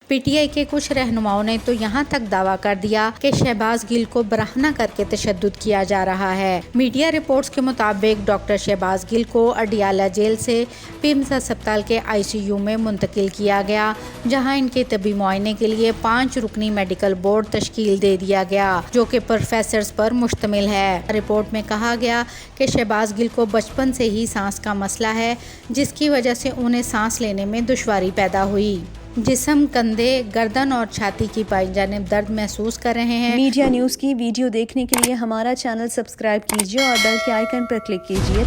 P T I کے کچھ رہنماؤں نے تو یہاں تک دعویٰ کر دیا کہ شہباز گل کو برہنہ کر کے تشدد کیا جا رہا ہے۔ میڈیا رپورٹس کے مطابق ڈاکٹر شہباز گل کو اڈیالہ جیل سے پیمز ہسپتال کے ICU میں منتقل کیا گیا، جہاں ان کے طبی معائنے کے لیے 5 رکنی میڈیکل بورڈ تشکیل دے دیا گیا، جو کہ پروفیسرز پر مشتمل ہے۔ رپورٹ میں کہا گیا کہ شہباز گل کو بچپن سے ہی سانس کا مسئلہ ہے، جس کی وجہ سے انہیں سانس لینے میں دشواری پیدا ہوئی۔ جسم، کندھے، گردن اور چھاتی کی بائیں جانب درد محسوس کر رہے ہیں۔ میڈیا نیوز کی ویڈیو دیکھنے کے لیے ہمارا چینل سبسکرائب کیجیے اور بیل کے آئیکن پر کلک کیجیے۔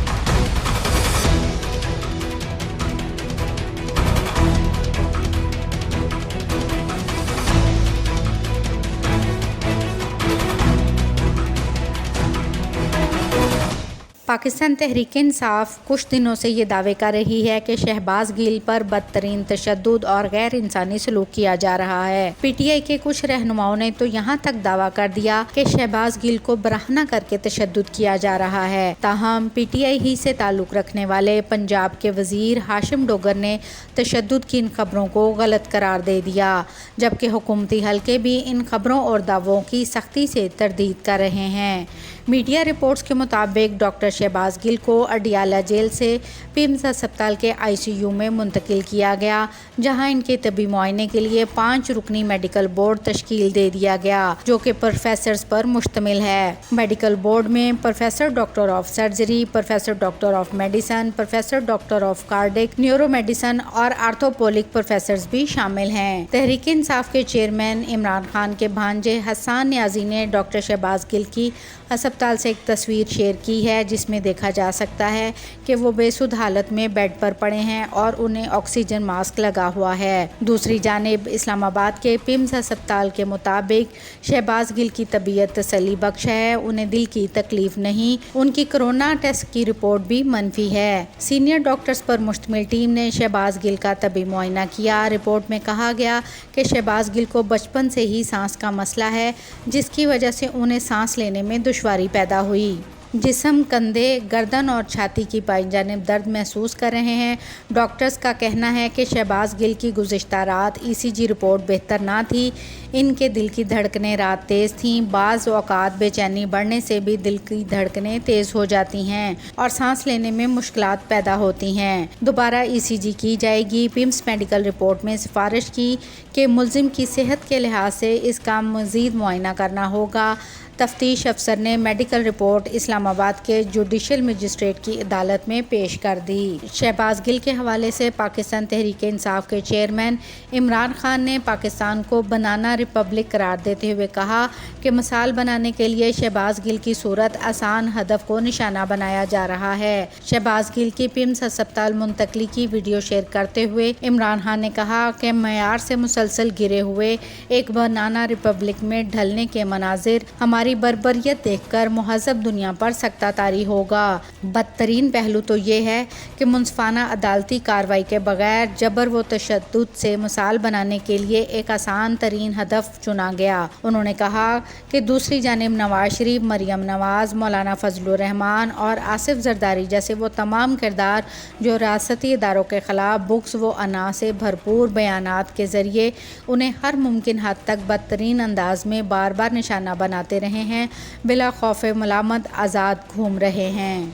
پاکستان تحریک انصاف کچھ دنوں سے یہ دعوے کر رہی ہے کہ شہباز گل پر بدترین تشدد اور غیر انسانی سلوک کیا جا رہا ہے۔ پی ٹی آئی کے کچھ رہنماؤں نے تو یہاں تک دعویٰ کر دیا کہ شہباز گل کو برہنہ کر کے تشدد کیا جا رہا ہے۔ تاہم پی ٹی آئی ہی سے تعلق رکھنے والے پنجاب کے وزیر ہاشم ڈوگر نے تشدد کی ان خبروں کو غلط قرار دے دیا، جبکہ حکومتی حلقے بھی ان خبروں اور دعووں کی سختی سے تردید کر رہے ہیں۔ میڈیا رپورٹس کے مطابق ڈاکٹر شہباز گل کو اڈیالہ جیل سے پیمز ہسپتال کے ICU میں منتقل کیا گیا، جہاں ان کے طبی معائنے کے لیے 5 رکنی میڈیکل بورڈ تشکیل دے دیا گیا، جو کہ پروفیسرز پر مشتمل ہے۔ میڈیکل بورڈ میں professor doctor of surgery, professor doctor of medicine, professor doctor of cardiac neuro medicine اور آرتھوپولک پروفیسرز بھی شامل ہیں۔ تحریک انصاف کے چیئرمین عمران خان کے بھانجے حسان نیازی نے ڈاکٹر شہباز گل کی ہسپتال سے ایک تصویر شیئر کی ہے، جس میں دیکھا جا سکتا ہے کہ وہ بے سدھ حالت میں بیڈ پر پڑے ہیں اور انہیں آکسیجن ماسک لگا ہوا ہے۔ دوسری جانب اسلام آباد کے پیمز ہسپتال کے مطابق شہباز گل کی طبیعت تسلی بخش ہے، انہیں دل کی تکلیف نہیں، ان کی کورونا ٹیسٹ کی رپورٹ بھی منفی ہے۔ سینئر ڈاکٹرز پر مشتمل ٹیم نے شہباز گل کا طبی معائنہ کیا۔ رپورٹ میں کہا گیا کہ شہباز گل کو بچپن سے ہی سانس کا مسئلہ ہے، جس کی وجہ سے انہیں سانس لینے میں دشواری پیدا ہوئی۔ جسم، کندھے، گردن اور چھاتی کی بائیں جانب درد محسوس کر رہے ہیں۔ ڈاکٹرز کا کہنا ہے کہ شہباز گل کی گزشتہ رات ECG رپورٹ بہتر نہ تھی، ان کے دل کی دھڑکنیں رات تیز تھیں۔ بعض اوقات بے چینی بڑھنے سے بھی دل کی دھڑکنیں تیز ہو جاتی ہیں اور سانس لینے میں مشکلات پیدا ہوتی ہیں۔ دوبارہ ECG کی جائے گی۔ پیمز میڈیکل رپورٹ میں سفارش کی کہ ملزم کی صحت کے لحاظ سے اس کا مزید معائنہ کرنا ہوگا۔ تفتیش افسر نے میڈیکل رپورٹ اسلام آباد کے جوڈیشل مجسٹریٹ کی عدالت میں پیش کر دی۔ شہباز گل کے حوالے سے پاکستان تحریک انصاف کے چیئرمین عمران خان نے پاکستان کو بنانا ریپبلک قرار دیتے ہوئے کہا کہ مثال بنانے کے لیے شہباز گل کی صورت آسان ہدف کو نشانہ بنایا جا رہا ہے۔ شہباز گل کی پیمز ہسپتال منتقلی کی ویڈیو شیئر کرتے ہوئے عمران خان نے کہا کہ معیار سے مسلسل گرے ہوئے ایک بنانا ریپبلک میں ڈھلنے کے مناظر ہماری بربریت دیکھ کر مہذب دنیا پر سکتہ طاری ہوگا۔ بدترین پہلو تو یہ ہے کہ منصفانہ عدالتی کارروائی کے بغیر جبر و تشدد سے مثال بنانے کے لیے ایک آسان ترین ہدف چنا گیا۔ انہوں نے کہا کہ دوسری جانب نواز شریف، مریم نواز، مولانا فضل الرحمان اور آصف زرداری جیسے وہ تمام کردار جو ریاستی اداروں کے خلاف بغض و انا سے بھرپور بیانات کے ذریعے انہیں ہر ممکن حد تک بدترین انداز میں بار بار نشانہ بناتے رہے ہیں، بلا خوف ملامت آزاد گھوم رہے ہیں۔